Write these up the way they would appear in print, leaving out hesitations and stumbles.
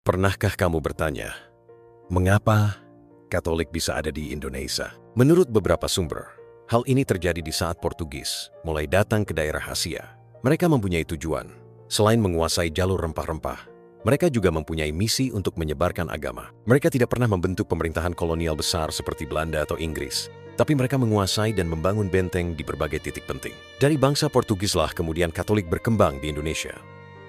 Pernahkah kamu bertanya, mengapa Katolik bisa ada di Indonesia? Menurut beberapa sumber, hal ini terjadi di saat Portugis mulai datang ke daerah Asia. Mereka mempunyai tujuan. Selain menguasai jalur rempah-rempah, mereka juga mempunyai misi untuk menyebarkan agama. Mereka tidak pernah membentuk pemerintahan kolonial besar seperti Belanda atau Inggris, tapi mereka menguasai dan membangun benteng di berbagai titik penting. Dari bangsa Portugislah kemudian Katolik berkembang di Indonesia.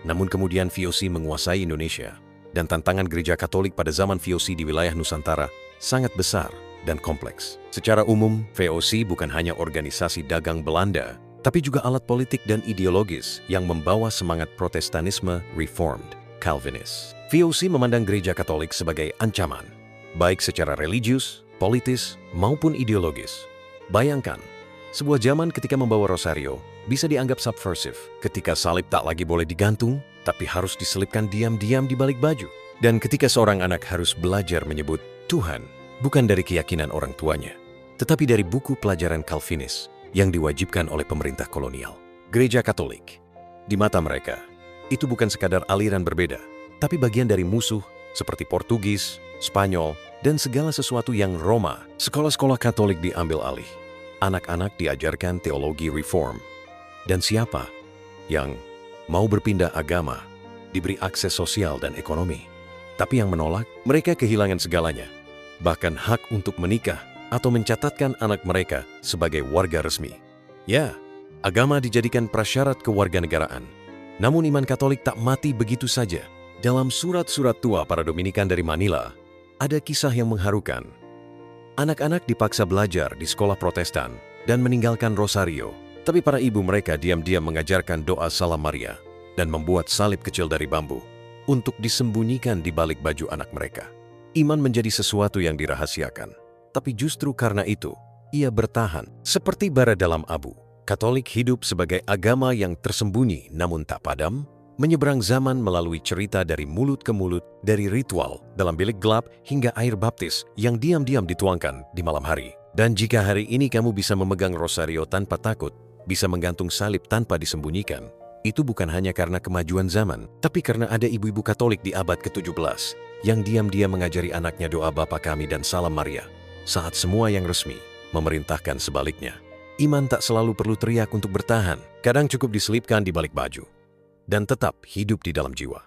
Namun kemudian VOC menguasai Indonesia, dan tantangan gereja Katolik pada zaman VOC di wilayah Nusantara sangat besar dan kompleks. Secara umum, VOC bukan hanya organisasi dagang Belanda, tapi juga alat politik dan ideologis yang membawa semangat Protestanisme Reformed, Calvinis. VOC memandang gereja Katolik sebagai ancaman, baik secara religius, politis, maupun ideologis. Bayangkan, sebuah zaman ketika membawa rosario bisa dianggap subversif, ketika salib tak lagi boleh digantung, tapi harus diselipkan diam-diam di balik baju. Dan ketika seorang anak harus belajar menyebut Tuhan, bukan dari keyakinan orang tuanya, tetapi dari buku pelajaran Calvinis yang diwajibkan oleh pemerintah kolonial. Gereja Katolik, di mata mereka, itu bukan sekadar aliran berbeda, tapi bagian dari musuh seperti Portugis, Spanyol, dan segala sesuatu yang Roma. Sekolah-sekolah Katolik diambil alih. Anak-anak diajarkan teologi reform. Dan siapa yang mau berpindah agama diberi akses sosial dan ekonomi. Tapi yang menolak, mereka kehilangan segalanya. Bahkan hak untuk menikah atau mencatatkan anak mereka sebagai warga resmi. Ya, agama dijadikan prasyarat kewarganegaraan. Namun iman Katolik tak mati begitu saja. Dalam surat-surat tua para Dominikan dari Manila, ada kisah yang mengharukan. Anak-anak dipaksa belajar di sekolah Protestan dan meninggalkan rosario. Tapi para ibu mereka diam-diam mengajarkan doa Salam Maria dan membuat salib kecil dari bambu untuk disembunyikan di balik baju anak mereka. Iman menjadi sesuatu yang dirahasiakan. Tapi justru karena itu, ia bertahan. Seperti bara dalam abu, Katolik hidup sebagai agama yang tersembunyi namun tak padam, menyeberang zaman melalui cerita dari mulut ke mulut, dari ritual dalam bilik gelap hingga air baptis yang diam-diam dituangkan di malam hari. Dan jika hari ini kamu bisa memegang rosario tanpa takut, bisa menggantung salib tanpa disembunyikan, itu bukan hanya karena kemajuan zaman, tapi karena ada ibu-ibu Katolik di abad ke-17 yang diam-diam mengajari anaknya doa Bapa Kami dan Salam Maria, saat semua yang resmi memerintahkan sebaliknya. Iman tak selalu perlu teriak untuk bertahan, kadang cukup diselipkan di balik baju, dan tetap hidup di dalam jiwa.